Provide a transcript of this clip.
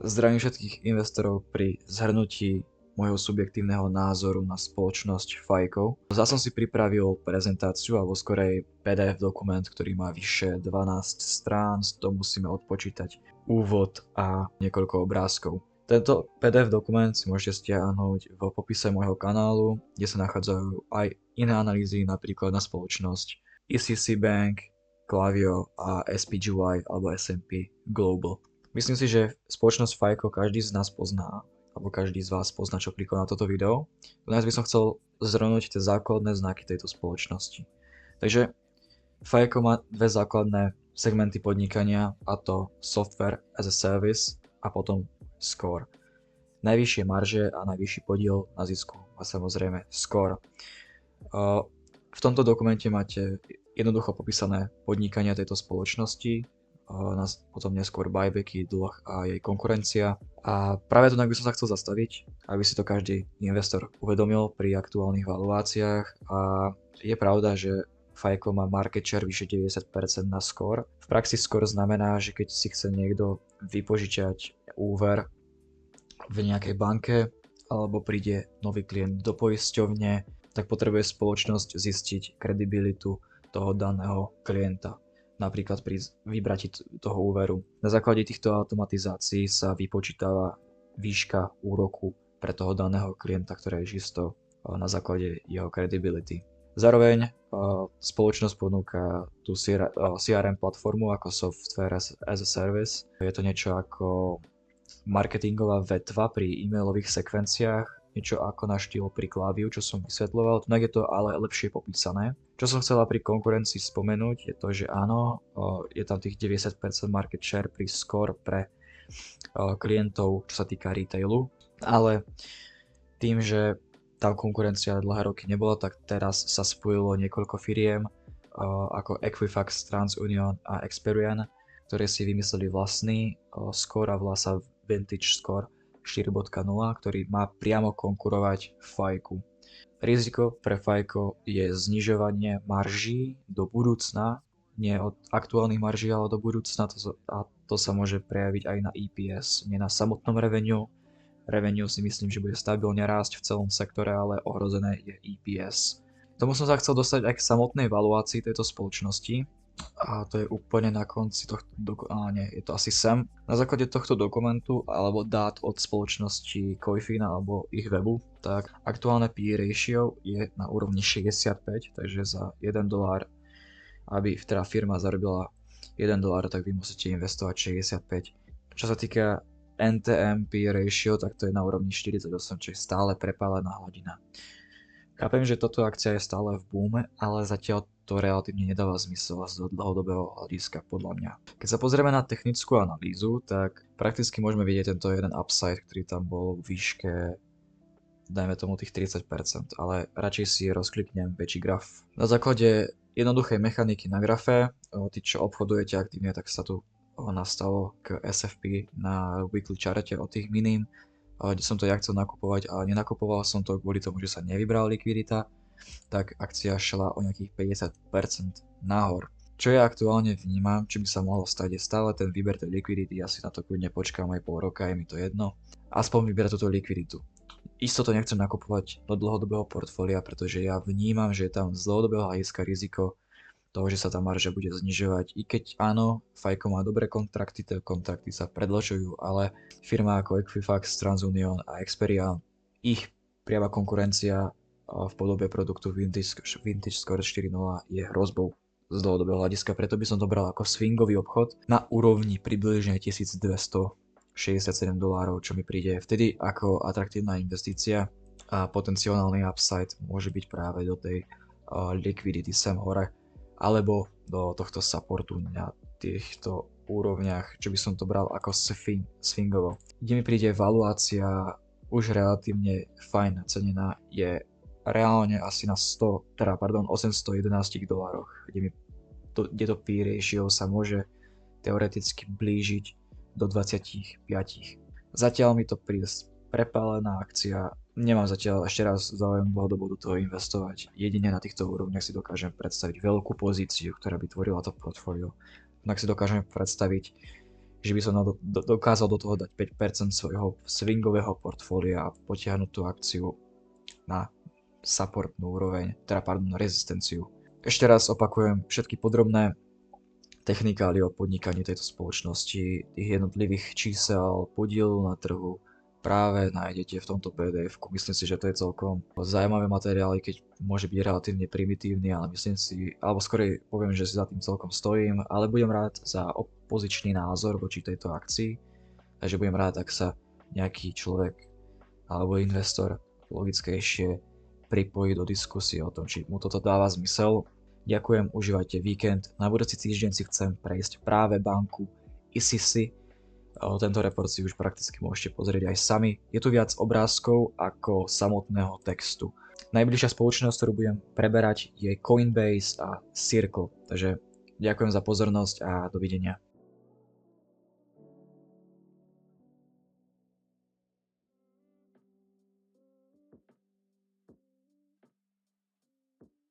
Zdravím všetkých investorov pri zhrnutí môjho subjektívneho názoru na spoločnosť FICO. Zas som si pripravil prezentáciu, alebo skorej PDF dokument, ktorý má vyše 12 strán, z toho musíme odpočítať úvod a niekoľko obrázkov. Tento PDF dokument si môžete stiahnuť v popise môjho kanálu, kde sa nachádzajú aj iné analýzy, napríklad na spoločnosť ECC Bank, Klaviyo a SPGY alebo S&P Global. Myslím si, že spoločnosť FICO každý z nás pozná, alebo každý z vás pozná, čo klikol na toto video. Dnes by som chcel zhrnúť tie základné znaky tejto spoločnosti. Takže FICO má dve základné segmenty podnikania, a to Software as a Service a potom Score. Najvyššie marže a najvyšší podiel na zisku a samozrejme Score. V tomto dokumente máte jednoducho popísané podnikania tejto spoločnosti, potom neskôr buybacky, dlh a jej konkurencia. A práve tu by som sa chcel zastaviť, aby si to každý investor uvedomil pri aktuálnych valuáciách. A je pravda, že FICO má market share vyše 90% na Score. V praxi Score znamená, že keď si chce niekto vypožičať úver v nejakej banke alebo príde nový klient do poisťovne, tak potrebuje spoločnosť zistiť kredibilitu toho daného klienta. Napríklad pri vybratí toho úveru. Na základe týchto automatizácií sa vypočítava výška úroku pre toho daného klienta, ktoré je čisto na základe jeho credibility. Zároveň spoločnosť ponúka tú CRM platformu ako Software as a Service. Je to niečo ako marketingová vetva pri e-mailových sekvenciách, niečo ako na štýl pri Klaviyu, čo som vysvetľoval, tu je to ale lepšie popísané. Čo som chcela pri konkurencii spomenúť je to, že áno, je tam tých 90% market share pri Score pre klientov, čo sa týka retailu, ale tým, že tam konkurencia dlhé roky nebola, tak teraz sa spojilo niekoľko firiem ako Equifax, TransUnion a Experian, ktoré si vymysleli vlastný Score a volá sa Vintage Score 4.0, ktorý má priamo konkurovať FICO. Riziko pre FICO je znižovanie marží do budúcna, nie od aktuálnych marží, ale do budúcna, a to sa môže prejaviť aj na EPS, nie na samotnom revenue. Revenue si myslím, že bude stabilne rásť v celom sektore, ale ohrozené je EPS. Tomu som sa chcel dostať aj k samotnej valuácii tejto spoločnosti. A to je úplne na konci tohto je to asi sem. Na základe tohto dokumentu alebo dát od spoločnosti Coifin alebo ich webu, tak aktuálne PE ratio je na úrovni 65, takže za $1, aby teda firma zarobila $1, tak vy musíte investovať 65. Čo sa týka NTM PE ratio, tak to je na úrovni 48, čo je stále prepálená hladina. Chápem, že toto akcia je stále v boome, ale zatiaľ to relatívne nedáva zmysel z dlhodobého hľadiska podľa mňa. Keď sa pozrieme na technickú analýzu, tak prakticky môžeme vidieť tento jeden upside, ktorý tam bol v výške, dajme tomu tých 30%, ale radšej si rozkliknem väčší graf. Na základe jednoduchej mechaniky na grafe, tí čo obchodujete aktívne, tak sa tu nastalo k SFP na weekly charte od tých minim, kde som to ja chcel nakupovať, ale nenakupoval som to kvôli tomu, že sa nevybrala likvidita, tak akcia šla o nejakých 50% nahor. Čo ja aktuálne vnímam, či by sa mohlo stať, je stále ten výber tej likvidity, ja si na to kľudne počkám aj pol roka, je mi to jedno. Aspoň vyberať túto likviditu. Isto to nechcem nakupovať do dlhodobého portfólia, pretože ja vnímam, že je tam z dlhodobého hľadiska riziko toho, že sa tá marža bude znižovať. I keď áno, FICO má dobré kontrakty, tie kontrakty sa predĺžujú, ale firma ako Equifax, TransUnion a Experian, ich priama konkurencia v podobe produktu Vintage Score 4.0 je hrozbou z dlhodobého hľadiska, preto by som to bral ako swingový obchod na úrovni približne $1267, čo mi príde vtedy ako atraktívna investícia a potenciálny upside môže byť práve do tej liquidity sem hore alebo do tohto supportu na týchto úrovniach, čo by som to bral ako swingovo. Kde mi príde valuácia už relatívne fajn nacenená, je reálne asi na $811, kde to PE ratio sa môže teoreticky blížiť do 25. Zatiaľ mi to príde prepálená akcia, nemám zatiaľ ešte raz záujem dlhodobo do toho investovať. Jedine na týchto úrovniach si dokážem predstaviť veľkú pozíciu, ktorá by tvorila to portfólio. Tak si dokážem predstaviť že by som dokázal do toho dať 5% svojho swingového portfólia a potiahnuť tú akciu na supportnú úroveň, na rezistenciu. Ešte raz opakujem všetky podrobné technikály o podnikaní tejto spoločnosti, tých jednotlivých čísel, podielu na trhu, práve nájdete v tomto PDF-ku. Myslím si, že to je celkom zaujímavé materiály, keď môže byť relatívne primitívny, ale myslím si, alebo skorej poviem, že si za tým celkom stojím, ale budem rád za opozičný názor voči tejto akcii, takže budem rád, ak sa nejaký človek alebo investor logickejšie pripojí do diskusie o tom, či mu toto dáva zmysel. Ďakujem, užívajte víkend. Na budúci týždeň si chcem prejsť práve banku ICISI. Tento report si už prakticky môžete pozrieť aj sami. Je tu viac obrázkov ako samotného textu. Najbližšia spoločnosť, ktorú budem preberať, je Coinbase a Circle. Takže ďakujem za pozornosť a dovidenia.